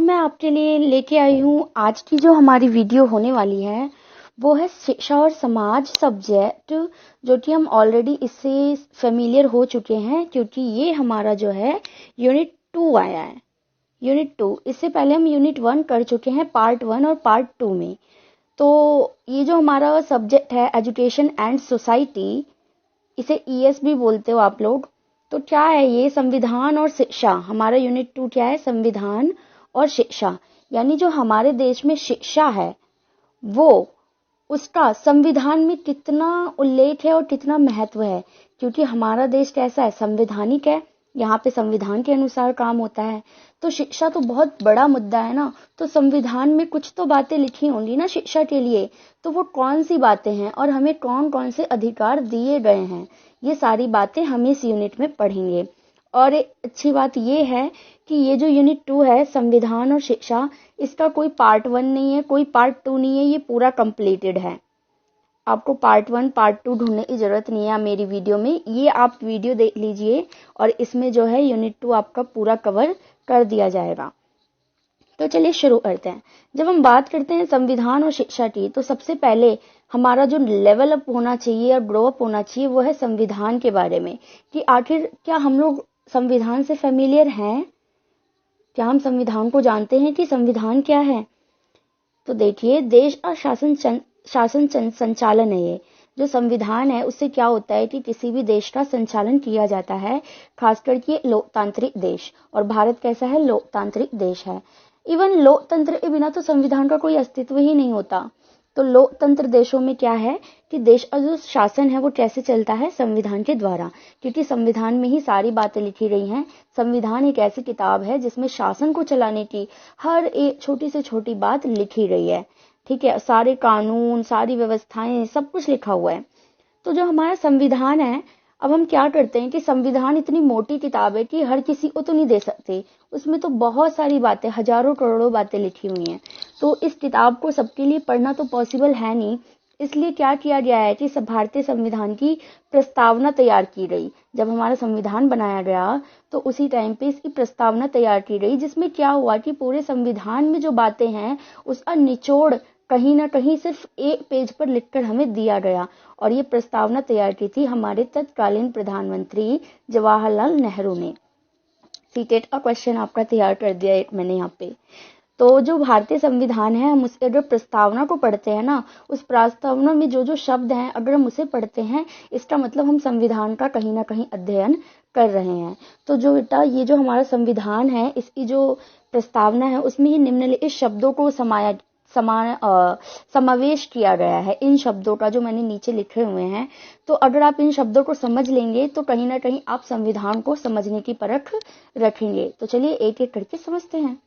मैं आपके लिए लेके आई हूँ आज की जो हमारी वीडियो होने वाली है वो है शिक्षा और समाज सब्जेक्ट, जो कि हम ऑलरेडी इससे फेमिलियर हो चुके हैं क्योंकि ये हमारा जो है यूनिट 2 आया है। यूनिट 2, इससे पहले हम यूनिट 1 कर चुके हैं पार्ट 1 और पार्ट 2 में। तो ये जो हमारा सब्जेक्ट है एजुकेशन एंड सोसाइटी, इसे ईएस भी बोलते हो आप लोग। तो क्या है ये? संविधान और शिक्षा। हमारा यूनिट 2 क्या है? संविधान और शिक्षा। यानी जो हमारे देश में शिक्षा है वो उसका संविधान में कितना उल्लेख है और कितना महत्व है, क्योंकि हमारा देश कैसा है? संवैधानिक है। यहाँ पे संविधान के अनुसार काम होता है। तो शिक्षा तो बहुत बड़ा मुद्दा है ना, तो संविधान में कुछ तो बातें लिखी होंगी ना शिक्षा के लिए। तो वो कौन सी बातें हैं और हमें कौन कौन से अधिकार दिए गए हैं, ये सारी बातें हम इस यूनिट में पढ़ेंगे। और एक अच्छी बात ये है कि ये जो यूनिट 2 है संविधान और शिक्षा, इसका कोई पार्ट 1 नहीं है, कोई पार्ट 2 नहीं है, ये पूरा कंप्लीटेड है। आपको पार्ट 1 पार्ट 2 ढूंढने की जरूरत नहीं है मेरी वीडियो में, ये आप वीडियो देख लीजिए और इसमें जो है यूनिट 2 आपका पूरा कवर कर दिया जाएगा। तो चलिए शुरू करते हैं। जब हम बात करते हैं संविधान और शिक्षा की, तो सबसे पहले हमारा जो लेवल अप होना चाहिए और ग्रो अप होना चाहिए वो है संविधान के बारे में, कि आखिर क्या हम लोग संविधान से फेमिलियर हैं? क्या हम संविधान को जानते हैं कि संविधान क्या है? तो देखिए, देश का शासन संचालन है। ये जो संविधान है उससे क्या होता है कि किसी भी देश का संचालन किया जाता है, खासकर कि लोकतांत्रिक देश, और भारत कैसा है? लोकतांत्रिक देश है। इवन लोकतंत्र के बिना तो संविधान का कोई अस्तित्व ही नहीं होता। तो लोकतंत्र देशों में क्या है कि देश का जो शासन है वो कैसे चलता है? संविधान के द्वारा, क्योंकि संविधान में ही सारी बातें लिखी गई हैं। संविधान एक ऐसी किताब है जिसमें शासन को चलाने की हर एक छोटी से छोटी बात लिखी गई है। ठीक है, सारे कानून, सारी व्यवस्थाएं, सब कुछ लिखा हुआ है। तो जो हमारा संविधान है, अब हम क्या करते हैं कि संविधान इतनी मोटी किताब है कि हर किसी को तो नहीं दे सकते। उसमें तो बहुत सारी बातें, हजारों करोड़ों बातें लिखी हुई हैं। तो इस किताब को सबके लिए पढ़ना तो पॉसिबल है नहीं। इसलिए क्या किया गया है कि भारतीय संविधान की प्रस्तावना तैयार की गई। जब हमारा संविधान बनाया गया तो उसी टाइम पे इसकी प्रस्तावना तैयार की गई, जिसमें क्या हुआ कि पूरे संविधान में जो बातें हैं उसका निचोड़ कहीं ना कहीं सिर्फ एक पेज पर लिखकर हमें दिया गया। और ये प्रस्तावना तैयार की थी हमारे तत्कालीन प्रधानमंत्री जवाहरलाल नेहरू ने। सीटेट का क्वेश्चन आपका तैयार कर दिया एक मैंने यहाँ पे। तो जो भारतीय संविधान है, हम उसके अगर प्रस्तावना को पढ़ते हैं ना, उस प्रस्तावना में जो जो शब्द हैं अगर हम उसे पढ़ते हैं, इसका मतलब हम संविधान का कहीं ना कहीं अध्ययन कर रहे हैं। तो जो बेटा ये जो हमारा संविधान है, इसकी जो प्रस्तावना है उसमें ये निम्नलिखित शब्दों को समावेश किया गया है। इन शब्दों का जो मैंने नीचे लिखे हुए हैं, तो अगर आप इन शब्दों को समझ लेंगे तो कहीं ना कहीं आप संविधान को समझने की परख रखेंगे। तो चलिए एक एक करके समझते हैं।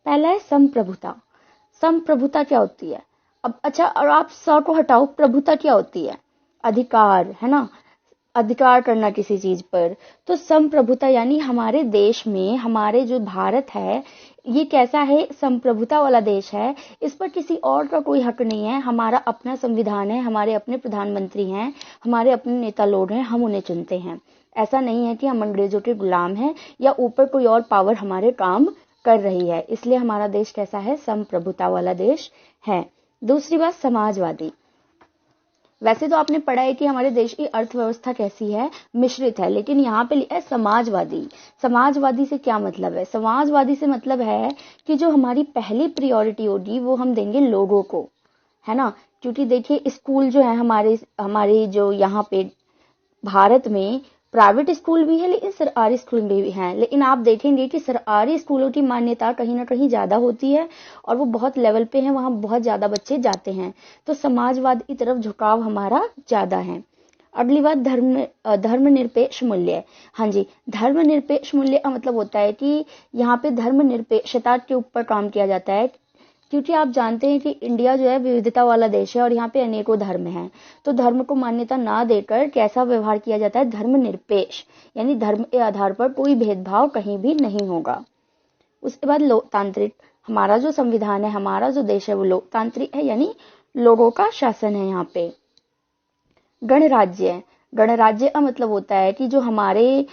पहला है संप्रभुता। संप्रभुता क्या होती है? अब अच्छा, और आप स को हटाओ, प्रभुता क्या होती है? अधिकार, है ना? अधिकार करना किसी चीज पर। तो संप्रभुता यानी हमारे देश में, हमारे जो भारत है ये कैसा है? संप्रभुता वाला देश है। इस पर किसी और का कोई हक नहीं है। हमारा अपना संविधान है, हमारे अपने प्रधानमंत्री हैं, हमारे अपने नेता लोग हैं, हम उन्हें चुनते हैं। ऐसा नहीं है कि हम अंग्रेजों के गुलाम हैं या ऊपर कोई और पावर हमारे काम कर रही है। इसलिए हमारा देश कैसा है? संप्रभुता वाला देश है। दूसरी बात, समाजवादी। वैसे तो आपने पढ़ा है कि हमारे देश की अर्थव्यवस्था कैसी है? मिश्रित है, लेकिन यहाँ पे लिखा है समाजवादी। समाजवादी से क्या मतलब है? समाजवादी से मतलब है कि जो हमारी पहली प्रायोरिटी होगी वो हम देंगे लोगों को, है ना? क्योंकि देखिए स्कूल जो है हमारे जो यहाँ पे भारत में प्राइवेट स्कूल भी है लेकिन सरकारी स्कूल भी हैं, लेकिन आप देखेंगे कि सरकारी स्कूलों की मान्यता कहीं ना कहीं ज्यादा होती है और वो बहुत लेवल पे हैं, वहां बहुत ज्यादा बच्चे जाते हैं। तो समाजवाद की तरफ झुकाव हमारा ज्यादा है। अगली बात, धर्मनिरपेक्ष मूल्य। हाँ जी, धर्मनिरपेक्ष मूल्य का मतलब होता है कि यहाँ पे धर्मनिरपेक्षता के ऊपर काम किया जाता है, क्योंकि आप जानते हैं कि इंडिया जो है विविधता वाला देश है और यहाँ पे अनेकों धर्म हैं। तो धर्म को मान्यता ना देकर कैसा व्यवहार किया जाता है? धर्मनिरपेक्ष, यानी धर्म के आधार पर कोई भेदभाव कहीं भी नहीं होगा। उसके बाद लोकतांत्रिक। हमारा जो संविधान है, हमारा जो देश है वो लोकतांत्रिक है, यानी लोगों का शासन है यहाँ पे। गणराज्य। गणराज्य का मतलब होता है कि जो हमारे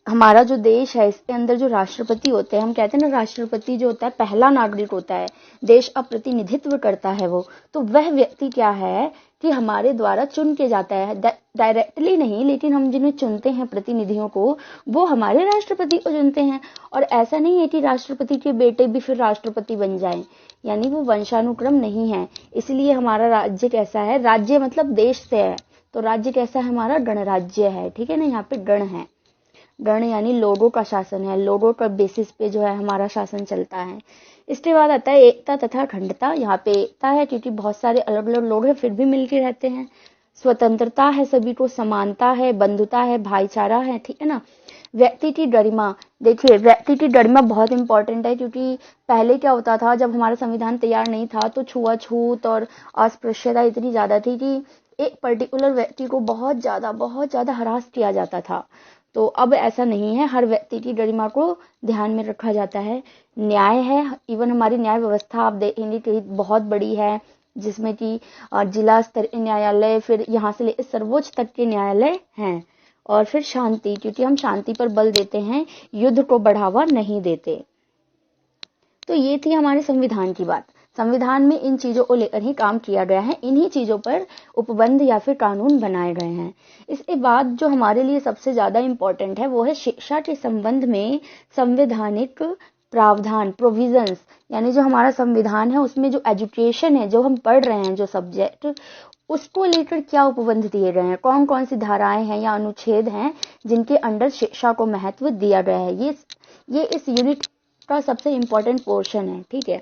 हमारा जो देश है इसके अंदर जो राष्ट्रपति होते हैं, हम कहते हैं ना राष्ट्रपति जो होता है पहला नागरिक होता है, देश का प्रतिनिधित्व करता है वो, तो वह व्यक्ति क्या है कि हमारे द्वारा चुन के जाता है, डायरेक्टली नहीं, लेकिन हम जिन्हें चुनते हैं प्रतिनिधियों को, वो हमारे राष्ट्रपति को चुनते हैं। और ऐसा नहीं है कि राष्ट्रपति के बेटे भी फिर राष्ट्रपति बन जाएं, यानी वो वंशानुक्रम नहीं है। इसलिए हमारा राज्य कैसा है, राज्य मतलब देश से है, तो राज्य कैसा है हमारा, गणराज्य है, ठीक है ना। यहाँ पे गण है, गण यानी लोगों का शासन है, लोगों का बेसिस पे जो है हमारा शासन चलता है। इसके बाद आता है एकता तथा अखंडता। यहाँ पे एकता है क्योंकि बहुत सारे अलग अलग लोग हैं फिर भी मिलके रहते हैं। स्वतंत्रता है, सभी को समानता है, बंधुता है, भाईचारा है, ठीक है ना। व्यक्ति की गरिमा, देखिए व्यक्ति की गरिमा बहुत इंपॉर्टेंट है, क्योंकि पहले क्या होता था जब हमारा संविधान तैयार नहीं था तो छुआछूत और अस्पृश्यता इतनी ज्यादा थी कि एक पर्टिकुलर व्यक्ति को बहुत ज्यादा हरास किया जाता था। तो अब ऐसा नहीं है, हर व्यक्ति की गरिमा को ध्यान में रखा जाता है। न्याय है, इवन हमारी न्याय व्यवस्था आप देखेंगे कि बहुत बड़ी है, जिसमें कि जिला स्तरीय न्यायालय, फिर यहाँ से लेकर सर्वोच्च तक के न्यायालय हैं। और फिर शांति, क्योंकि हम शांति पर बल देते हैं, युद्ध को बढ़ावा नहीं देते। तो ये थी हमारे संविधान की बात। संविधान में इन चीजों को लेकर ही काम किया गया है, इन्हीं चीजों पर उपबंध या फिर कानून बनाए गए हैं। इसके बाद जो हमारे लिए सबसे ज्यादा इम्पोर्टेंट है वो है शिक्षा के संबंध में संवैधानिक प्रावधान, प्रोविजंस, यानी जो हमारा संविधान है उसमें जो एजुकेशन है, जो हम पढ़ रहे हैं, जो सब्जेक्ट, उसको लेकर क्या उपबंध दिए गए हैं, कौन कौन सी धाराएं हैं या अनुच्छेद हैं जिनके अंडर शिक्षा को महत्व दिया गया है। ये इस यूनिट का सबसे इम्पोर्टेंट पोर्शन है, ठीक है।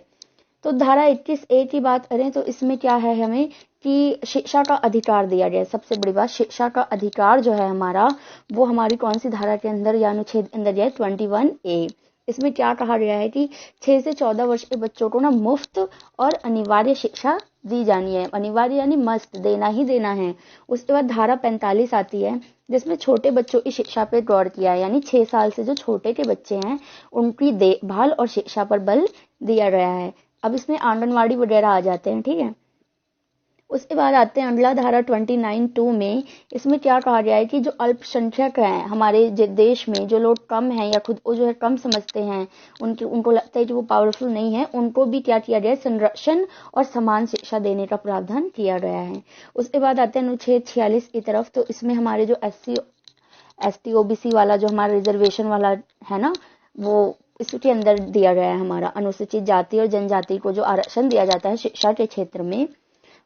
तो धारा 21A की बात करें तो इसमें क्या है हमें कि शिक्षा का अधिकार दिया गया है। सबसे बड़ी बात, शिक्षा का अधिकार जो है हमारा, वो हमारी कौन सी धारा के अंदर या अनुच्छेद के अंदर गया है, 21A। इसमें क्या कहा गया है कि 6 से 14 वर्ष के बच्चों को ना मुफ्त और अनिवार्य शिक्षा दी जानी है। अनिवार्य यानी मस्ट, देना ही देना है। उसके बाद धारा 45 आती है जिसमें छोटे बच्चों की शिक्षा पे गौर किया है, यानी 6 साल से जो छोटे के बच्चे हैं उनकी देखभाल और शिक्षा पर बल दिया गया है। अब इसमें आंगनवाड़ी वगैरह आ जाते हैं, ठीक है। उसके बाद आते हैं अगला धारा 29(2) में। इसमें क्या कहा गया है कि जो अल्पसंख्यक हैं हमारे देश में, जो लोग कम हैं या खुद को जो है कम समझते हैं, उनको लगता है कि वो पावरफुल नहीं है, उनको भी क्या किया गया है, संरक्षण और समान शिक्षा देने का प्रावधान किया गया है। उसके बाद आते हैं अनुच्छेद 46 की तरफ। तो इसमें हमारे जो ST OBC वाला जो हमारा रिजर्वेशन वाला है ना, वो इसके अंदर दिया गया है। हमारा अनुसूचित जाति और जनजाति को जो आरक्षण दिया जाता है शिक्षा के क्षेत्र में,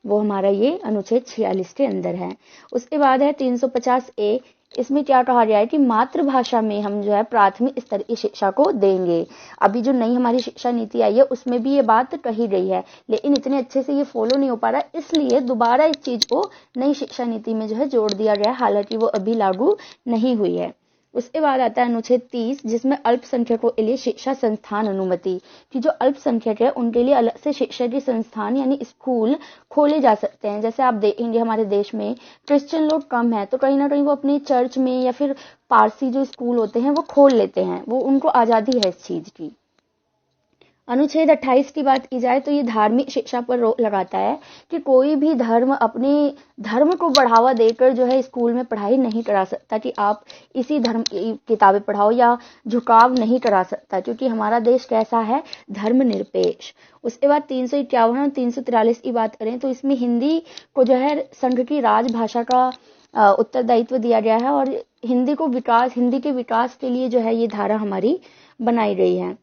वो हमारा ये अनुच्छेद 46 के अंदर है। उसके बाद है 350A। इसमें क्या कहा गया है कि मातृभाषा में हम जो है प्राथमिक स्तर की शिक्षा को देंगे। अभी जो नई हमारी शिक्षा नीति आई है उसमें भी ये बात कही गई है, लेकिन इतने अच्छे से ये फॉलो नहीं हो पा रहा, इसलिए दोबारा इस चीज को नई शिक्षा नीति में जो है जोड़ दिया गया है, हालांकि वो अभी लागू नहीं हुई है। उसके बाद आता है अनुच्छेद 30 जिसमें अल्पसंख्यकों के लिए शिक्षा संस्थान अनुमति, कि जो अल्पसंख्यक है उनके लिए अलग से शिक्षा के संस्थान यानी स्कूल खोले जा सकते हैं। जैसे आप देखेंगे हमारे देश में क्रिश्चियन लोग कम है, तो कहीं ना कहीं वो अपने चर्च में या फिर पारसी जो स्कूल होते हैं वो खोल लेते हैं, वो उनको आजादी है इस चीज की। अनुच्छेद 28 की बात की जाए तो ये धार्मिक शिक्षा पर रोक लगाता है कि कोई भी धर्म अपने धर्म को बढ़ावा देकर जो है स्कूल में पढ़ाई नहीं करा सकता, कि आप इसी धर्म की किताबें पढ़ाओ, या झुकाव नहीं करा सकता, क्योंकि हमारा देश कैसा है, धर्मनिरपेक्ष। उसके बाद 351 और 343 की बात करें तो इसमें हिंदी को जो है संघ की राजभाषा का उत्तरदायित्व दिया गया है, और हिंदी के विकास के लिए जो है ये धारा हमारी बनाई गई है।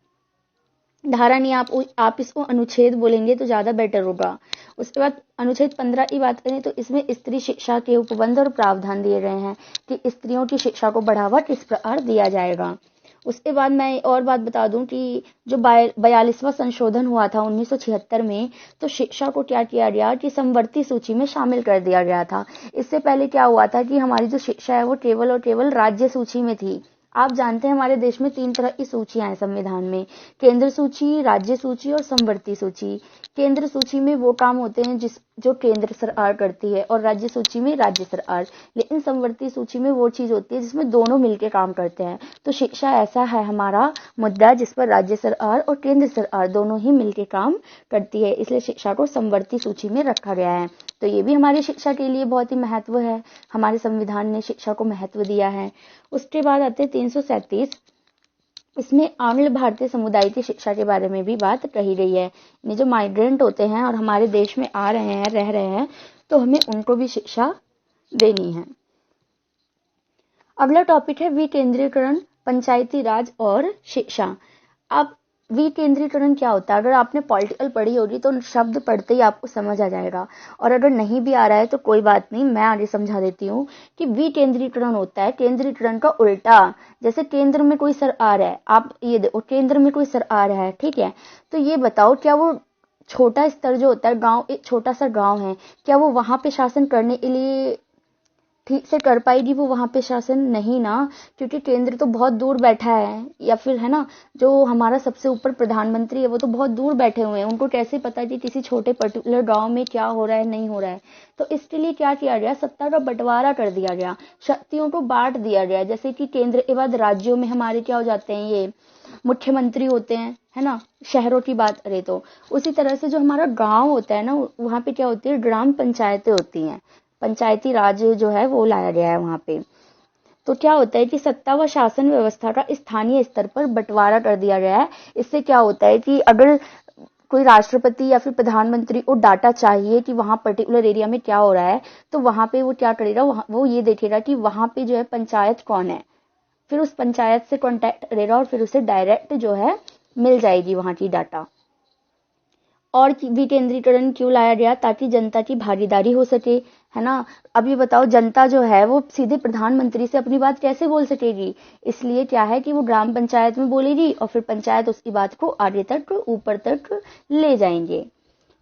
धारा नहीं, आप इसको अनुच्छेद बोलेंगे तो ज्यादा बेटर होगा। उसके बाद अनुच्छेद 15 की बात करें तो इसमें स्त्री शिक्षा के उपबंध और प्रावधान दिए गए हैं कि स्त्रियों की शिक्षा को बढ़ावा किस प्रकार दिया जाएगा। उसके बाद मैं और बात बता दूं कि जो 42वां संशोधन हुआ था 1976 में, तो शिक्षा को क्या किया गया कि समवर्ती सूची में शामिल कर दिया गया था। इससे पहले क्या हुआ था कि हमारी जो शिक्षा है वो केवल और केवल राज्य सूची में थी। आप जानते हैं हमारे देश में 3 तरह की सूचियां हैं संविधान में, केंद्र सूची, राज्य सूची और समवर्ती सूची। केंद्र सूची में वो काम होते हैं जो केंद्र सरकार करती है, और राज्य सूची में राज्य सरकार। लेकिन समवर्ती सूची में वो चीज होती है जिसमें दोनों मिलकर काम करते हैं। तो शिक्षा ऐसा है हमारा मुद्दा जिस पर राज्य सरकार और केंद्र सरकार दोनों ही मिलकर काम करती है, इसलिए शिक्षा को समवर्ती सूची में रखा गया है। तो ये भी हमारी शिक्षा के लिए बहुत ही महत्व है, हमारे संविधान ने शिक्षा को महत्व दिया है। उसके बाद आते हैं 337, इसमें आंग्ल भारतीय समुदाय की शिक्षा के बारे में भी बात कही गई है। ये जो माइग्रेंट होते हैं और हमारे देश में आ रहे हैं, रह रहे हैं, तो हमें उनको भी शिक्षा देनी है। अगला टॉपिक है विकेंद्रीकरण, पंचायती राज और शिक्षा। अब विकेंद्रीकरण क्या होता है? अगर आपने पॉलिटिकल पढ़ी होगी तो शब्द पढ़ते ही आपको समझ आ जाएगा, और अगर नहीं भी आ रहा है तो कोई बात नहीं, मैं आगे समझा देती हूँ कि विकेंद्रीकरण होता है केंद्रीकरण का उल्टा। जैसे केंद्र में कोई सरकार है, आप ये देखो केंद्र में कोई सरकार है, ठीक है, तो ये बताओ क्या वो छोटा स्तर जो होता है, गांव, एक छोटा सा गांव है, क्या वो वहां पे शासन करने के लिए ठीक से कर पाएगी? वो वहां पे शासन नहीं ना, क्योंकि केंद्र तो बहुत दूर बैठा है, या फिर है ना, जो हमारा सबसे ऊपर प्रधानमंत्री है वो तो बहुत दूर बैठे हुए हैं, उनको कैसे पता कि किसी छोटे पर्टिकुलर गांव में क्या हो रहा है, नहीं हो रहा है। तो इसके लिए क्या किया गया, सत्ता का बंटवारा कर दिया गया, शक्तियों को बांट दिया गया। जैसे कि केंद्र के बाद राज्यों में हमारे क्या हो जाते हैं, ये मुख्यमंत्री होते हैं, है ना, शहरों की बात करें तो। उसी तरह से जो हमारा गांव होता है ना, वहां पे क्या होती है, ग्राम पंचायतें होती हैं, पंचायती राज जो है वो लाया गया है वहां पे। तो क्या होता है कि सत्ता व शासन व्यवस्था का स्थानीय स्तर पर बंटवारा कर दिया गया है। इससे क्या होता है कि अगर कोई राष्ट्रपति या फिर प्रधानमंत्री को डाटा चाहिए कि वहां पर्टिकुलर एरिया में क्या हो रहा है, तो वहां पे वो क्या करेगा, वो ये देखेगा कि वहां पे जो है पंचायत कौन है, फिर उस पंचायत से कांटेक्ट करेगा और फिर उसे डायरेक्ट जो है मिल जाएगी वहां की डाटा। और विकेंद्रीकरण क्यों लाया गया? ताकि जनता की भागीदारी हो सके, है ना। अब ये बताओ, जनता जो है वो सीधे प्रधानमंत्री से अपनी बात कैसे बोल सकेगी? इसलिए क्या है कि वो ग्राम पंचायत में बोलेगी और फिर पंचायत उसकी बात को आगे तक, ऊपर तक ले जाएंगे।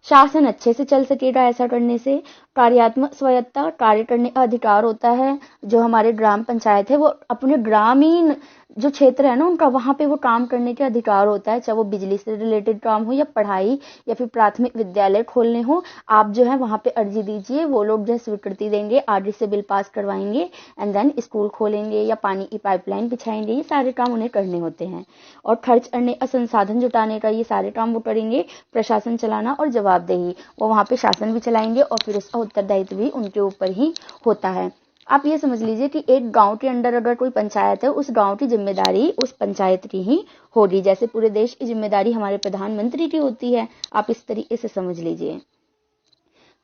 शासन अच्छे से चल सकेगा ऐसा करने से। कार्यात्मक स्वायत्ता, कार्य करने का अधिकार होता है। जो हमारे ग्राम पंचायत है वो अपने ग्रामीण जो क्षेत्र है ना उनका, वहां पे वो काम करने के अधिकार होता है, चाहे वो बिजली से रिलेटेड काम हो या पढ़ाई या फिर प्राथमिक विद्यालय खोलने हो। आप जो है वहां पे अर्जी दीजिए, वो लोग जो स्वीकृति देंगे, आगे से बिल पास करवाएंगे, एंड देन स्कूल खोलेंगे या पानी की पाइपलाइन बिछाएंगे। ये सारे काम उन्हें करने होते हैं। और खर्च करने का, संसाधन जुटाने का, ये सारे काम वो करेंगे। प्रशासन चलाना और जवाबदेही, वो वहां पे शासन भी चलाएंगे और फिर उसका उत्तरदायित्व भी उनके ऊपर ही होता है। आप ये समझ लीजिए कि एक गांव के अंदर अगर कोई पंचायत है, उस गांव की जिम्मेदारी उस पंचायत की ही होगी, जैसे पूरे देश की जिम्मेदारी हमारे प्रधानमंत्री की होती है। आप इस तरीके से समझ लीजिए।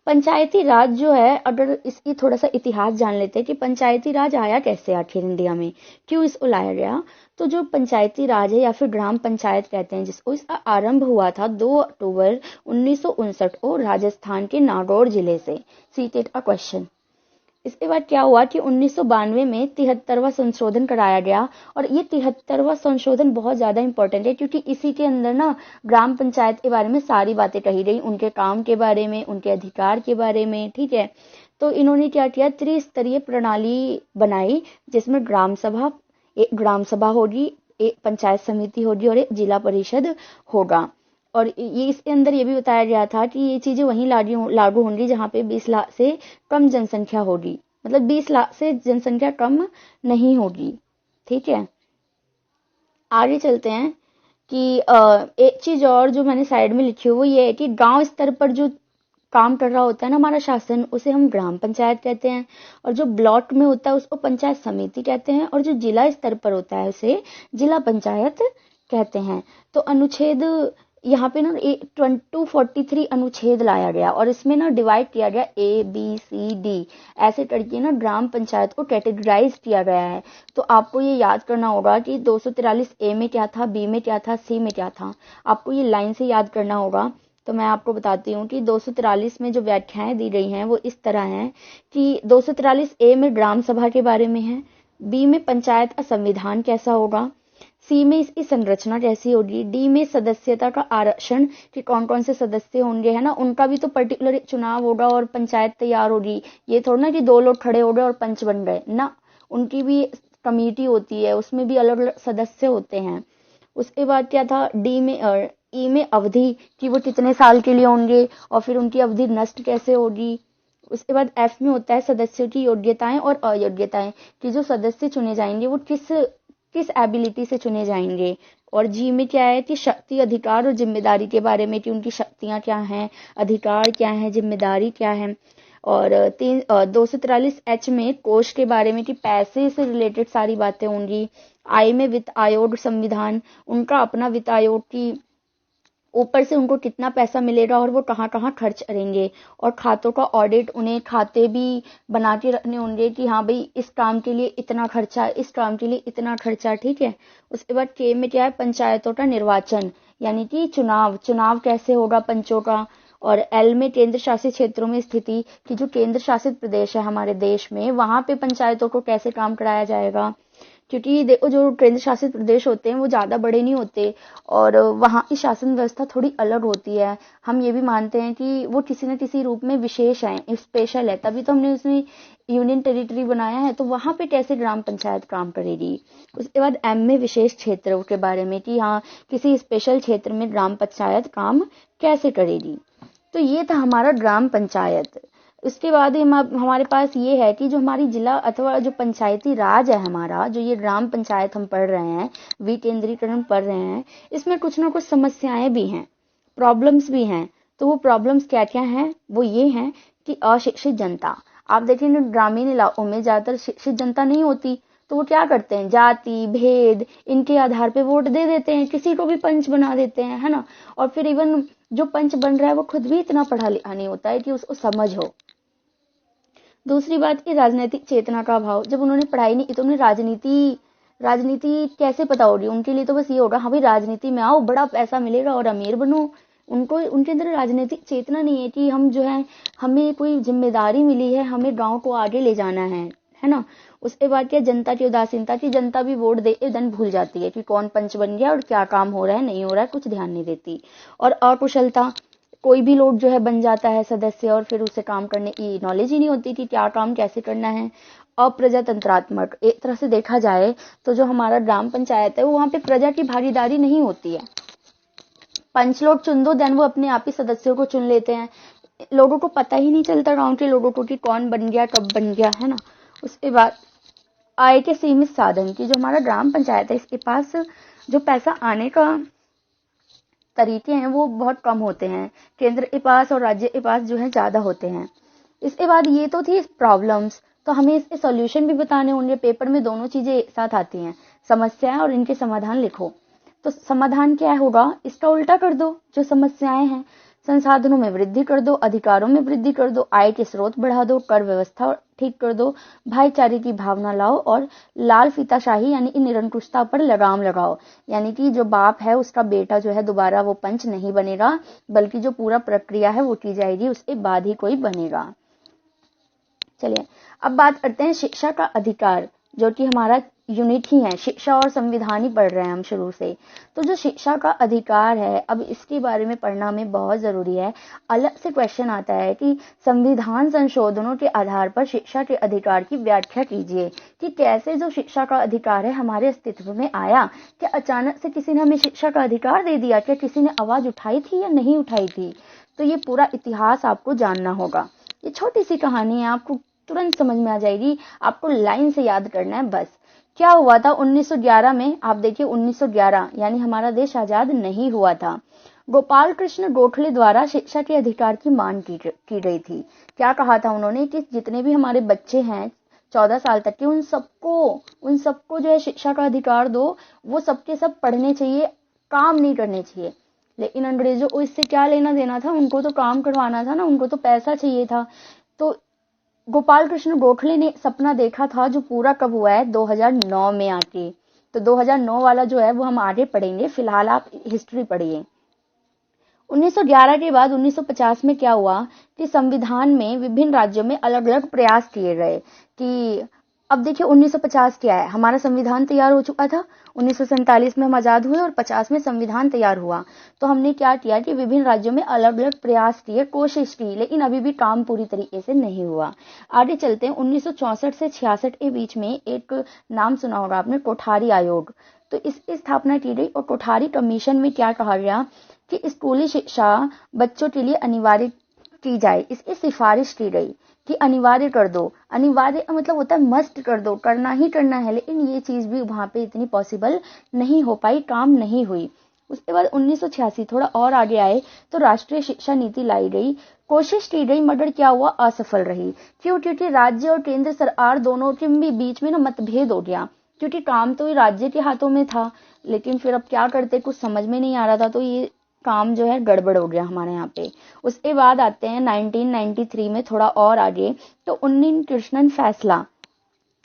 पंचायती राज जो है, अगर इसकी थोड़ा सा इतिहास जान लेते हैं कि पंचायती राज आया कैसे आखिर इंडिया में, क्यों इसको लाया गया। तो जो पंचायती राज है या फिर ग्राम पंचायत कहते हैं जिसको, इसका आरंभ हुआ था 2 अक्टूबर 1959 को राजस्थान के नागौर जिले से। सीटेट का क्वेश्चन। इसके बाद क्या हुआ कि 1992 में 73वां संशोधन कराया गया। और ये 73वां संशोधन बहुत ज्यादा इंपॉर्टेंट है, क्योंकि इसी के अंदर ना ग्राम पंचायत के बारे में सारी बातें कही गई, उनके काम के बारे में, उनके अधिकार के बारे में, ठीक है। तो इन्होंने क्या किया, त्रिस्तरीय प्रणाली बनाई, जिसमें एक ग्राम सभा होगी, एक पंचायत समिति होगी और एक जिला परिषद होगा। और ये इसके अंदर ये भी बताया गया था कि ये चीजें वहीं लागू होंगी जहाँ पे 20 लाख से कम जनसंख्या होगी, मतलब 20 लाख से जनसंख्या कम नहीं होगी, ठीक है। आगे चलते हैं कि एक चीज और जो मैंने साइड में लिखी हुई वो ये है कि गांव स्तर पर जो काम कर रहा होता है ना हमारा शासन, उसे हम ग्राम पंचायत कहते हैं। और जो ब्लॉक में होता है उसको पंचायत समिति कहते हैं। और जो जिला स्तर पर होता है उसे जिला पंचायत कहते हैं। तो अनुच्छेद यहाँ पे ना 243 अनुच्छेद लाया गया और इसमें ना डिवाइड किया गया ABCD, ऐसे करके ना ग्राम पंचायत को कैटेगराइज किया गया है। तो आपको ये याद करना होगा कि 243 A में क्या था, B में क्या था, C में क्या था, आपको ये लाइन से याद करना होगा। तो मैं आपको बताती हूँ कि 243 में जो व्याख्याएं दी गई हैं वो इस तरह हैं कि 243 A में ग्राम सभा के बारे में है, B में पंचायत का संविधान कैसा होगा, C में इसकी संरचना कैसी होगी, D में सदस्यता का आरक्षण कि कौन कौन से सदस्य होंगे, है ना, उनका भी तो पर्टिकुलर चुनाव होगा और पंचायत तैयार होगी। ये थोड़ा ना कि 2 लोग खड़े हो गए और पंच बन गए ना, उनकी भी कमेटी होती है, उसमें भी अलग अलग सदस्य होते हैं। उसके बाद क्या था, ई में अवधि कि वो कितने साल के लिए होंगे और फिर उनकी अवधि नष्ट कैसे होगी। उसके बाद F में होता है सदस्यों की योग्यताएं और अयोग्यताएं कि जो सदस्य चुने जाएंगे वो किस किस एबिलिटी से चुने जाएंगे। और जी में क्या है कि शक्ति, अधिकार और जिम्मेदारी के बारे में, कि उनकी शक्तियां क्या हैं, अधिकार क्या है, जिम्मेदारी क्या है। और 243 H में कोष के बारे में, कि पैसे से रिलेटेड सारी बातें होंगी। आई में वित्त आयोग संविधान, उनका अपना वित्त आयोग, की ऊपर से उनको कितना पैसा मिलेगा और वो कहाँ कहाँ खर्च करेंगे। और खातों का ऑडिट, उन्हें खाते भी बना के रखने होंगे कि हाँ भाई इस काम के लिए इतना खर्चा, इस काम के लिए इतना खर्चा, ठीक है। उसके बाद के में क्या है, पंचायतों का निर्वाचन, यानी कि चुनाव, चुनाव कैसे होगा पंचों का। और एल में केंद्र शासित क्षेत्रों में स्थिति, कि जो केंद्र शासित प्रदेश है हमारे देश में, वहां पे पंचायतों को कैसे काम कराया जाएगा। क्योंकि देखो जो केंद्र शासित प्रदेश होते हैं वो ज्यादा बड़े नहीं होते, और वहाँ की शासन व्यवस्था थोड़ी अलग होती है। हम ये भी मानते हैं कि वो किसी न किसी रूप में विशेष है, स्पेशल है, तभी तो हमने उसमें यूनियन टेरिटरी बनाया है। तो वहां पे कैसे ग्राम पंचायत काम करेगी। उसके बाद एम में विशेष क्षेत्रों के बारे में, कि हाँ किसी स्पेशल क्षेत्र में ग्राम पंचायत काम कैसे करेगी। तो ये था हमारा ग्राम पंचायत। उसके बाद हमारे पास ये है कि जो हमारी जिला अथवा जो पंचायती राज है हमारा, जो ये ग्राम पंचायत हम पढ़ रहे हैं, विकेंद्रीकरण पढ़ रहे हैं, इसमें कुछ ना कुछ समस्याएं भी हैं, प्रॉब्लम्स भी हैं। तो वो प्रॉब्लम्स क्या क्या हैं, वो ये हैं कि अशिक्षित जनता। आप देखेंगे ग्रामीण इलाकों में ज्यादातर शिक्षित जनता नहीं होती, तो वो क्या करते हैं, जाति भेद इनके आधार पे वोट दे देते हैं, किसी को भी पंच बना देते हैं, है ना। और फिर इवन जो पंच बन रहा है वो खुद भी इतना पढ़ा लिखा नहीं होता है कि उसको समझ हो। दूसरी बात की राजनीतिक चेतना का अभाव। जब उन्होंने पढ़ाई नहीं की तो उन्हें राजनीति कैसे पता होगी। उनके लिए तो बस ये होगा, हाँ भाई राजनीति में आओ, बड़ा पैसा मिलेगा और अमीर बनो। उनको, उनके अंदर राजनीतिक चेतना नहीं है कि हम जो है, हमें कोई जिम्मेदारी मिली है, हमें गांव को आगे ले जाना है ना। उसके बाद क्या, जनता की उदासीनता, की जनता भी वोट दे दन भूल जाती है कि कौन पंच बन गया और क्या काम हो रहा है नहीं हो रहा है, कुछ ध्यान नहीं देती। और अकुशलता, कोई भी लोग जो है बन जाता है सदस्य और फिर उसे काम करने की नॉलेज ही नहीं होती कि क्या काम कैसे करना है। अप्रजातंत्रात्मक, एक तरह से देखा जाए तो जो हमारा ग्राम पंचायत है वो वहां पे प्रजा की भागीदारी नहीं होती है। पंच लोग चुन दो, देन वो अपने आप ही सदस्यों को चुन लेते हैं। लोगों को पता ही नहीं चलता गांव के लोगों को कि कौन बन गया कब बन गया, है ना। उसके बाद आय के सीमित साधन, की जो हमारा ग्राम पंचायत है इसके पास जो पैसा आने का तरीके हैं वो बहुत कम होते हैं, केंद्र के पास और राज्य के पास जो है ज्यादा होते हैं। इसके बाद ये तो थी प्रॉब्लम्स, तो हमें इसके सॉल्यूशन भी बताने होंगे। पेपर में दोनों चीजें एक साथ आती हैं, समस्याएं और इनके समाधान लिखो। तो समाधान क्या होगा, इसका उल्टा कर दो। जो समस्याएं हैं, संसाधनों में वृद्धि कर दो, अधिकारों में वृद्धि कर दो, आय के स्रोत बढ़ा दो, कर व्यवस्था ठीक कर दो, भाईचारे की भावना लाओ और लाल फीताशाही यानी कि निरंकुशता पर लगाम लगाओ। यानी कि जो बाप है उसका बेटा जो है दोबारा वो पंच नहीं बनेगा, बल्कि जो पूरा प्रक्रिया है वो की जाएगी, उसके बाद ही कोई बनेगा। चलिए अब बात करते हैं शिक्षा का अधिकार, जो कि हमारा यूनिट ही है, शिक्षा और संविधान ही पढ़ रहे हैं हम शुरू से। तो जो शिक्षा का अधिकार है, अब इसके बारे में पढ़ना हमें बहुत जरूरी है। अलग से क्वेश्चन आता है कि संविधान संशोधनों के आधार पर शिक्षा के अधिकार की व्याख्या कीजिए, कि कैसे जो शिक्षा का अधिकार है हमारे अस्तित्व में आया। क्या अचानक से किसी ने हमें शिक्षा का अधिकार दे दिया, क्या किसी ने आवाज उठाई थी या नहीं उठाई थी। तो ये पूरा इतिहास आपको जानना होगा। ये छोटी सी कहानी है, आपको तुरंत समझ में आ जाएगी, आपको लाइन से याद करना है बस। क्या हुआ था 1911 में, आप देखिए 1911 यानी हमारा देश आजाद नहीं हुआ था। गोपाल कृष्ण गोखले द्वारा शिक्षा के अधिकार की मांग की गई थी। क्या कहा था उन्होंने कि जितने भी हमारे बच्चे हैं 14 साल तक के, उन सबको जो है शिक्षा का अधिकार दो। वो सबके सब पढ़ने चाहिए, काम नहीं करने चाहिए। लेकिन अंग्रेजों को इससे क्या लेना देना था, उनको तो काम करवाना था ना, उनको तो पैसा चाहिए था। तो गोपाल कृष्ण गोखले ने सपना देखा था, जो पूरा कब हुआ है, 2009 में आके। तो 2009 वाला जो है वो हम आगे पढ़ेंगे, फिलहाल आप हिस्ट्री पढ़िए। 1911 के बाद 1950 में क्या हुआ कि संविधान में विभिन्न राज्यों में अलग अलग प्रयास किए गए। कि अब देखिए 1950 क्या है, हमारा संविधान तैयार हो चुका था, 1947 में हम आजाद हुए और 50 में संविधान तैयार हुआ। तो हमने क्या किया कि विभिन्न राज्यों में अलग अलग प्रयास किए, कोशिश की, लेकिन अभी भी काम पूरी तरीके से नहीं हुआ। आगे चलते हैं, 1964 से 66 के बीच में एक नाम सुना होगा आपने, कोठारी आयोग। तो इसकी स्थापना की गई और कोठारी कमीशन में क्या कहा गया कि स्कूली शिक्षा बच्चों के लिए अनिवार्य की जाए, इसकी सिफारिश की गई कि अनिवार्य कर दो। अनिवार्य मतलब होता है मस्ट कर दो, करना ही करना है, लेकिन ये चीज भी वहां पे इतनी पॉसिबल नहीं हो पाई, काम नहीं हुई। उसके बाद 1986 थोड़ा और आगे आए तो राष्ट्रीय शिक्षा नीति लाई गई, कोशिश की गई, मगर क्या हुआ, असफल रही। क्यों? क्योंकि राज्य और केंद्र सरकार दोनों के भी बीच में ना मतभेद हो गया, क्योंकि काम तो राज्य के हाथों में था, लेकिन फिर अब क्या करते, कुछ समझ में नहीं आ रहा था, तो ये काम जो है गड़बड़ हो गया हमारे यहाँ पे। उसके बाद आते हैं 1993 में थोड़ा और आगे, तो उन्नी कृष्णन फैसला।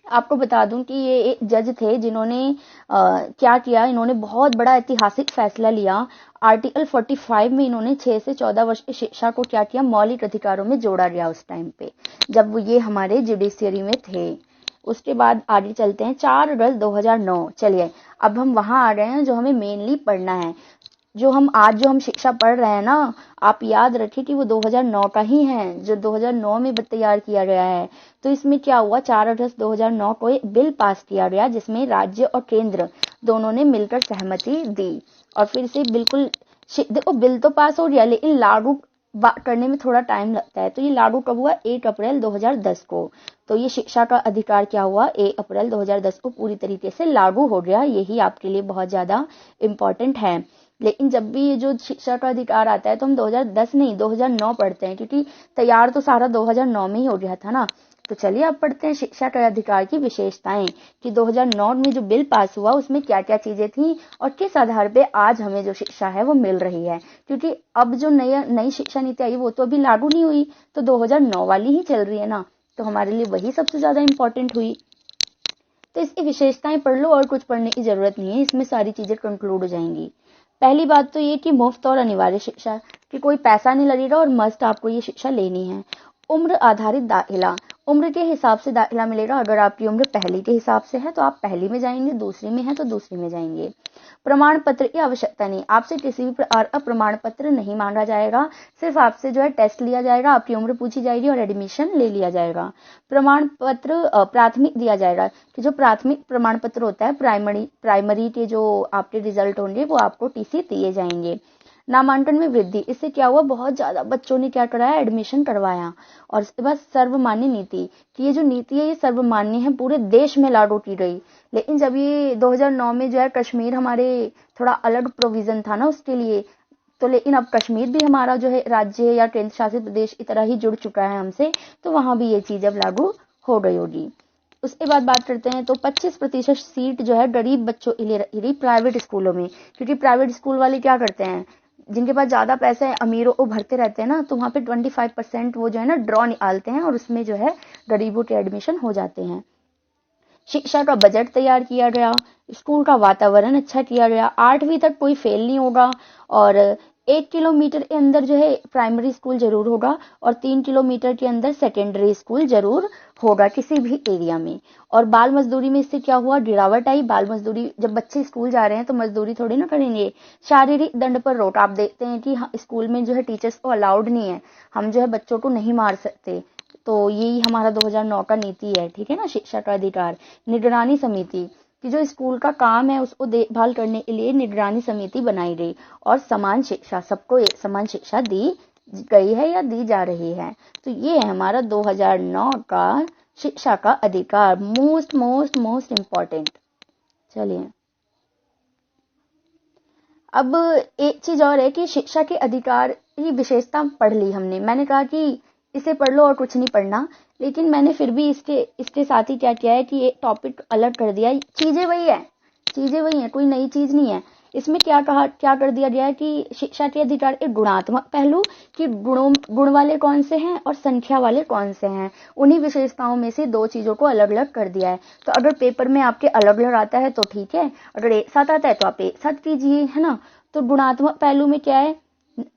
आपको बता दूं कि ये एक जज थे जिन्होंने क्या किया, इन्होंने बहुत बड़ा ऐतिहासिक फैसला लिया। आर्टिकल 45 में इन्होंने 6 से 14 वर्ष की शिक्षा को क्या किया, मौलिक अधिकारों में जोड़ा गया उस टाइम पे, जब वो ये हमारे जुडिशियरी में थे। उसके बाद आगे चलते हैं 4 अगस्त 2009। चलिए अब हम वहां आ गए हैं जो हमें मेनली पढ़ना है। जो हम शिक्षा पढ़ रहे हैं ना, आप याद रखिए कि वो 2009 का ही है, जो 2009 में तैयार किया गया है। तो इसमें क्या हुआ, 4 अगस्त 2009 को एक बिल पास किया गया जिसमें राज्य और केंद्र दोनों ने मिलकर सहमति दी, और फिर से बिल्कुल देखो बिल तो पास हो गया, लेकिन लागू करने में थोड़ा टाइम लगता है। तो ये लागू कब हुआ, 1 अप्रैल 2010 को। तो ये शिक्षा का अधिकार क्या हुआ, 1 अप्रैल 2010 को पूरी तरीके से लागू हो गया। यही आपके लिए बहुत ज्यादा इम्पोर्टेंट है। लेकिन जब भी ये जो शिक्षा का अधिकार आता है तो हम 2010 नहीं 2009 पढ़ते हैं, क्योंकि तैयार तो सारा 2009 में ही हो गया था ना। तो चलिए अब पढ़ते हैं शिक्षा के अधिकार की विशेषताएं, कि 2009 में जो बिल पास हुआ उसमें क्या क्या चीजें थी और किस आधार पे आज हमें जो शिक्षा है वो मिल रही है। क्योंकि अब जो नई शिक्षा नीति आई वो तो अभी लागू नहीं हुई, तो 2009 वाली ही चल रही है ना, तो हमारे लिए वही सबसे ज्यादा इम्पोर्टेंट हुई। तो इसकी विशेषताएं पढ़ लो, और कुछ पढ़ने की जरूरत नहीं है, इसमें सारी चीजें कंक्लूड हो जाएंगी। पहली बात तो ये कि मुफ्त और अनिवार्य शिक्षा, कि कोई पैसा नहीं लगेगा और मस्ट आपको ये शिक्षा लेनी है। उम्र आधारित दाखिला, उम्र के हिसाब से दाखिला मिलेगा। अगर आपकी उम्र पहली के हिसाब से है तो आप पहली में जाएंगे, दूसरी में है तो दूसरी में जाएंगे। प्रमाण पत्र की आवश्यकता नहीं, आपसे किसी भी प्रकार का प्रमाण पत्र नहीं मांगा जाएगा, सिर्फ आपसे जो है टेस्ट लिया जाएगा, आपकी उम्र पूछी जाएगी और एडमिशन ले लिया जाएगा। प्रमाण पत्र प्राथमिक दिया जाएगा, कि जो प्राथमिक प्रमाण पत्र होता है, प्राइमरी के जो आपके रिजल्ट होंगे वो आपको टीसी दिए जाएंगे। नामांकन में वृद्धि, इससे क्या हुआ, बहुत ज्यादा बच्चों ने क्या कराया, एडमिशन करवाया। और उसके बाद सर्वमान्य नीति, कि ये जो नीति है ये सर्वमान्य है, पूरे देश में लागू की गई। लेकिन जब ये 2009 में जो है कश्मीर हमारे थोड़ा अलग प्रोविजन था ना उसके लिए, तो लेकिन अब कश्मीर भी हमारा जो है राज्य या केंद्र शासित प्रदेश की तरह ही जुड़ चुका है हमसे, तो वहां भी ये चीज अब लागू हो गई होगी। उसके बाद बात करते हैं तो 25% सीट जो है गरीब बच्चों के लिए रही प्राइवेट स्कूलों में, क्योंकि प्राइवेट स्कूल वाले क्या करते हैं, जिनके पास ज्यादा पैसे है, अमीरों को भरते रहते हैं ना, तो वहां पे 25% वो जो है ना ड्रॉ निकालते हैं और उसमें जो है गरीबों के एडमिशन हो जाते हैं। शिक्षा का बजट तैयार किया गया, स्कूल का वातावरण अच्छा किया गया, 8वीं तक कोई फेल नहीं होगा, और 1 किलोमीटर के अंदर जो है प्राइमरी स्कूल जरूर होगा, और 3 किलोमीटर के अंदर सेकेंडरी स्कूल जरूर होगा किसी भी एरिया में। और बाल मजदूरी में इससे क्या हुआ, गिरावट आई। बाल मजदूरी, जब बच्चे स्कूल जा रहे हैं तो मजदूरी थोड़ी ना करेंगे। शारीरिक दंड पर रोक, आप देखते हैं कि स्कूल में जो है टीचर्स को अलाउड नहीं है, हम जो है बच्चों को नहीं मार सकते। तो यही हमारा 2009 का नीति है, ठीक है ना, शिक्षा का अधिकार। निगरानी समिति, कि जो स्कूल का काम है उसको देखभाल करने के लिए निगरानी समिति बनाई गई। और समान शिक्षा, सबको समान शिक्षा दी गई है या दी जा रही है। तो ये है हमारा 2009 का शिक्षा का अधिकार, मोस्ट मोस्ट मोस्ट इम्पोर्टेंट। चलिए अब एक चीज और है कि शिक्षा के अधिकार की विशेषता पढ़ ली हमने, मैंने कहा कि इसे पढ़ लो और कुछ नहीं पढ़ना, लेकिन मैंने फिर भी इसके साथ ही क्या किया है कि एक टॉपिक अलग कर दिया है। चीजें वही है, कोई नई चीज नहीं है। इसमें क्या कर दिया गया है कि शिक्षा के अधिकार एक गुणात्मक पहलू, कि गुण वाले कौन से हैं और संख्या वाले कौन से हैं, उन्हीं विशेषताओं में से 2 चीजों को अलग अलग कर दिया है। तो अगर पेपर में आपके अलग अलग आता है तो ठीक है, अगर एक साथ आता है तो आप एक साथ कीजिए, है ना। तो गुणात्मक पहलू में क्या है,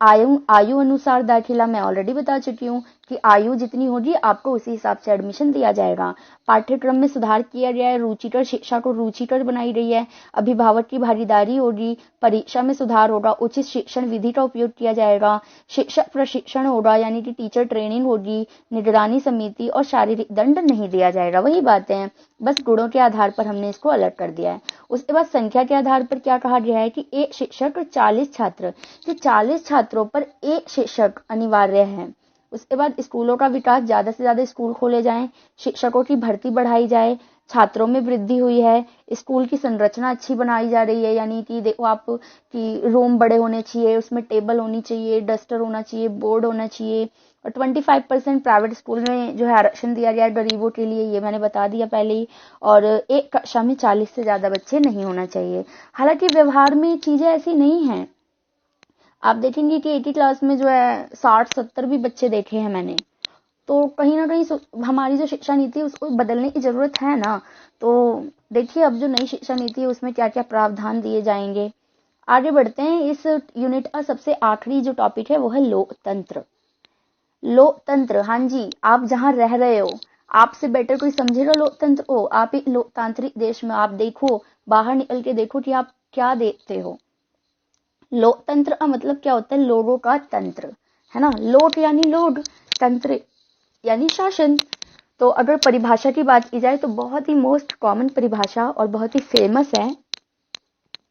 आयु अनुसार दाखिला, मैं ऑलरेडी बता चुकी हूँ कि आयु जितनी होगी आपको उसी हिसाब से एडमिशन दिया जाएगा। पाठ्यक्रम में सुधार किया गया है, रुचिकर शिक्षा को रुचिकर बनाई गई है, अभिभावक की भागीदारी होगी, परीक्षा में सुधार होगा, उचित शिक्षण विधि का उपयोग किया जाएगा, शिक्षक प्रशिक्षण होगा यानी कि टीचर ट्रेनिंग होगी, निगरानी समिति और शारीरिक दंड नहीं दिया जाएगा। वही बातें हैं, बस गुणों के आधार पर हमने इसको अलग कर दिया है। उसके बाद संख्या के आधार पर क्या कहा गया है कि एक शिक्षक 40 छात्र, कि 40 छात्रों पर एक शिक्षक अनिवार्य है। उसके बाद स्कूलों का विकास, ज्यादा से ज्यादा स्कूल खोले जाएं, शिक्षकों की भर्ती बढ़ाई जाए, छात्रों में वृद्धि हुई है, स्कूल की संरचना अच्छी बनाई जा रही है, यानी कि देखो आप कि रूम बड़े होने चाहिए, उसमें टेबल होनी चाहिए, डस्टर होना चाहिए, बोर्ड होना चाहिए, और 25% प्राइवेट स्कूल में जो है आरक्षण दिया गया है गरीबों के लिए, ये मैंने बता दिया पहले ही। और एक कक्षा में 40 से ज्यादा बच्चे नहीं होना चाहिए। हालांकि व्यवहार में चीजें ऐसी नहीं हैं। आप देखेंगे कि एक ही क्लास में जो है 60-70 भी बच्चे देखे हैं मैंने। तो कहीं ना कहीं हमारी जो शिक्षा नीति है उसको बदलने की जरूरत है ना। तो देखिए अब जो नई शिक्षा नीति है उसमें क्या क्या प्रावधान दिए जाएंगे। आगे बढ़ते हैं। इस यूनिट का सबसे आखिरी जो टॉपिक है वो है लोकतंत्र। लोकतंत्र, हाँ जी, आप जहाँ रह रहे हो आपसे बेटर कोई समझेगा लोकतंत्र को? आप एक लोकतांत्रिक देश में आप देखो, बाहर निकल के देखो कि आप क्या देखते हो। लोकतंत्र का मतलब क्या होता है? लोगों का तंत्र, है ना। लोक यानी लोग, तंत्र यानी शासन। तो अगर परिभाषा की बात की जाए तो बहुत ही मोस्ट कॉमन परिभाषा और बहुत ही फेमस है,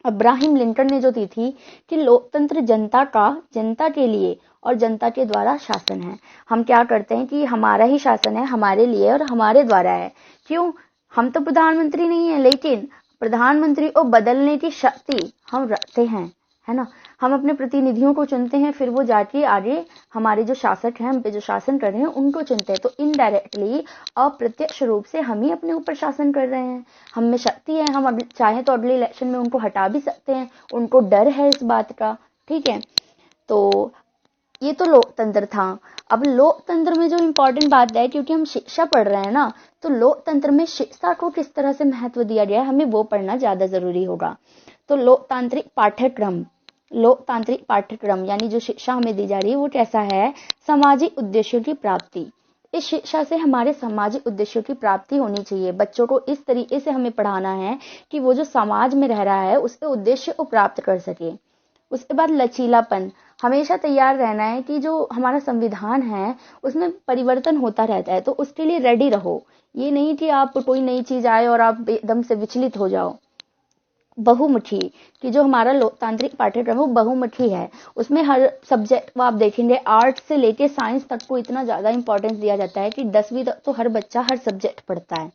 अब्राहम लिंकन ने जो दी थी कि लोकतंत्र जनता का, जनता के लिए और जनता के द्वारा शासन है। हम क्या करते हैं कि हमारा ही शासन है, हमारे लिए और हमारे द्वारा है। क्यों? हम तो प्रधानमंत्री नहीं है, लेकिन प्रधानमंत्री को बदलने की शक्ति हम रखते हैं, है ना। हम अपने प्रतिनिधियों को चुनते हैं, फिर वो जाके आगे हमारे जो शासक हैं, हम पे जो शासन कर रहे हैं उनको चुनते हैं। तो इनडायरेक्टली, अप्रत्यक्ष रूप से हम ही अपने ऊपर शासन कर रहे हैं। हम में शक्ति है, हम चाहे तो अगले इलेक्शन में उनको हटा भी सकते हैं, उनको डर है इस बात का, ठीक है। तो ये तो लोकतंत्र था। अब लोकतंत्र में जो इम्पोर्टेंट बात है, क्योंकि हम शिक्षा पढ़ रहे हैं ना, तो लोकतंत्र में शिक्षा को किस तरह से महत्व दिया गया है हमें वो पढ़ना ज्यादा जरूरी होगा। तो लोकतांत्रिक पाठ्यक्रम यानी जो शिक्षा हमें दी जा रही है वो कैसा है? सामाजिक उद्देश्यों की प्राप्ति। इस शिक्षा से हमारे सामाजिक उद्देश्यों की प्राप्ति होनी चाहिए। बच्चों को इस तरीके से हमें पढ़ाना है कि वो जो समाज में रह रहा है उसके उद्देश्य को प्राप्त कर सके। उसके बाद लचीलापन, हमेशा तैयार रहना है कि जो हमारा संविधान है उसमें परिवर्तन होता रहता है, तो उसके लिए रेडी रहो। ये नहीं कि आप कोई नई चीज आए और आप एकदम से विचलित हो जाओ। बहुमुखी, कि जो हमारा लोकतांत्रिक पाठ्यक्रम है वो बहुमुखी है। उसमें हर सब्जेक्ट को आप देखेंगे, आर्ट्स से लेके साइंस तक को इतना ज्यादा इंपॉर्टेंस दिया जाता है कि 10वीं तक तो हर बच्चा हर सब्जेक्ट पढ़ता है।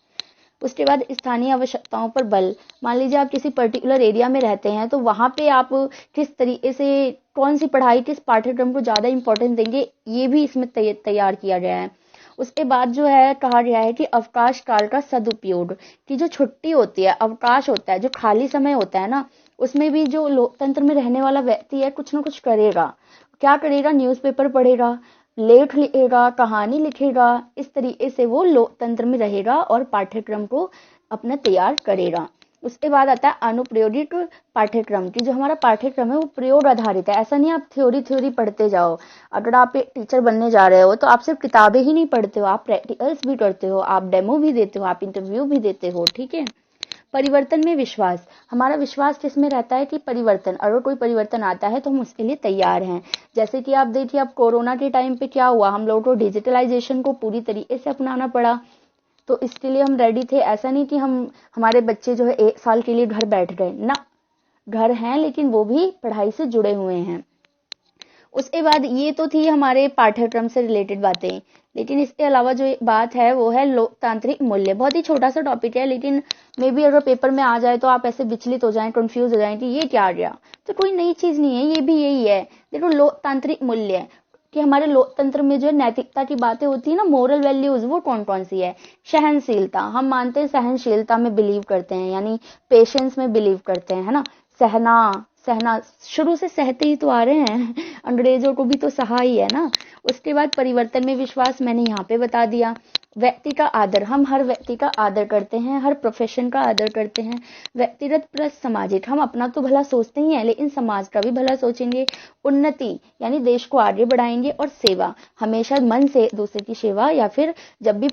उसके बाद स्थानीय आवश्यकताओं पर बल, मान लीजिए आप किसी पर्टिकुलर एरिया में रहते हैं तो वहां पे आप किस तरीके से कौन सी पढ़ाई, किस पाठ्यक्रम को ज्यादा इंपॉर्टेंस देंगे, ये भी इसमें तैयार किया गया है। उसके बाद जो है कहा गया है कि अवकाश काल का सदुपयोग, कि जो छुट्टी होती है, अवकाश होता है, जो खाली समय होता है ना, उसमें भी जो लोकतंत्र में रहने वाला व्यक्ति है कुछ ना कुछ करेगा। क्या करेगा? न्यूज़पेपर पढ़ेगा, लेख लिखेगा, कहानी लिखेगा। इस तरीके से वो लोकतंत्र में रहेगा और पाठ्यक्रम को अपना तैयार करेगा। उसके बाद आता है अनुप्रयोगिक पाठ्यक्रम, की जो हमारा पाठ्यक्रम है वो प्रयोग आधारित है। ऐसा नहीं आप थ्योरी पढ़ते जाओ। अगर आप एक टीचर बनने जा रहे हो तो आप सिर्फ किताबें ही नहीं पढ़ते हो, आप प्रैक्टिकल्स भी करते हो, आप डेमो भी देते हो, आप इंटरव्यू भी देते हो, ठीक है। परिवर्तन में विश्वास, हमारा विश्वास किसमें रहता है कि परिवर्तन, अगर कोई परिवर्तन आता है तो हम उसके लिए तैयार हैं। जैसे कि आप देखिए अब कोरोना के टाइम पे क्या हुआ, हम लोगों को डिजिटलाइजेशन को पूरी तरीके से अपनाना पड़ा, तो इसके लिए हम रेडी थे। ऐसा नहीं कि हमारे बच्चे जो है 1 साल के लिए घर बैठ गए ना, घर हैं लेकिन वो भी पढ़ाई से जुड़े हुए हैं। उसके बाद ये तो थी हमारे पाठ्यक्रम से रिलेटेड बातें, लेकिन इसके अलावा जो एक बात है वो है लोकतांत्रिक मूल्य। बहुत ही छोटा सा टॉपिक है, लेकिन मे बी अगर पेपर में आ जाए तो आप ऐसे विचलित हो जाएं, कंफ्यूज हो जाएं कि ये क्या आ गया। तो कोई नई चीज नहीं है, ये भी यही है। देखो लोकतांत्रिक मूल्य, कि हमारे लोकतंत्र में जो नैतिकता की बातें होती है ना, मोरल वैल्यूज, वो कौन कौन सी है? सहनशीलता, हम मानते हैं सहनशीलता में बिलीव करते हैं, यानी पेशेंस में बिलीव करते हैं, है ना। सहना शुरू से सहते ही तो आ रहे हैं, अंग्रेजों को भी तो सहा ही है ना। उसके बाद परिवर्तन में विश्वास, मैंने यहाँ पे बता दिया। व्यक्ति का आदर, हम हर व्यक्ति का आदर करते हैं, हर प्रोफेशन का आदर करते हैं। व्यक्तिगत प्लस सामाजिक, हम अपना तो भला सोचते ही हैं लेकिन समाज का भी भला सोचेंगे। उन्नति यानी देश को आगे बढ़ाएंगे। और सेवा, हमेशा मन से दूसरे की सेवा, या फिर जब भी